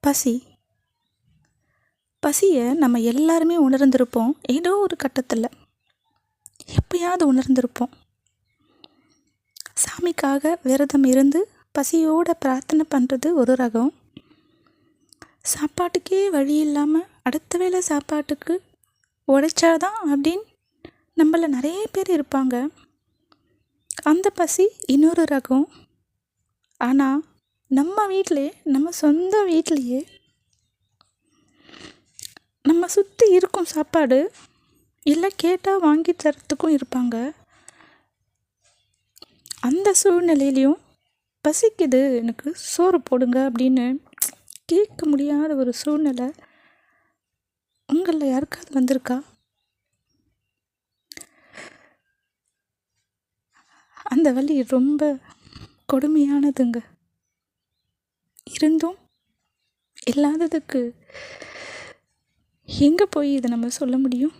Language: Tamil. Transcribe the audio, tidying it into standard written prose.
பசி பசியை நம்ம எல்லாருமே உணர்ந்திருப்போம். ஏதோ ஒரு கட்டத்தில் எப்பயாவது உணர்ந்திருப்போம். சாமிக்காக விரதம் இருந்து பசியோட பிரார்த்தனை பண்ணுறது ஒரு ரகம். சாப்பாட்டுக்கே வழி இல்லாமல் அடுத்த வேளை சாப்பாட்டுக்கு உழைச்சாதான் அப்படின்னு நம்மள நிறைய பேர் இருப்பாங்க. அந்த பசி இன்னொரு ரகம். ஆனால் நம்ம வீட்டிலே, நம்ம சொந்த வீட்டிலையே நம்ம சுற்றி இருக்கும் சாப்பாடு இல்லை கேட்டால் வாங்கி தரத்துக்கும் இருப்பாங்க. அந்த சூழ்நிலையிலையும் பசிக்குது, எனக்கு சோறு போடுங்க அப்படின்னு கேட்க முடியாத ஒரு சூழ்நிலை உங்களில் யாருக்காவது வந்திருக்கா? அந்த வலி ரொம்ப கொடுமையானதுங்க. இருந்தும் இல்லாததுக்கு எங்கே போய் இதை நம்ம சொல்ல முடியும்?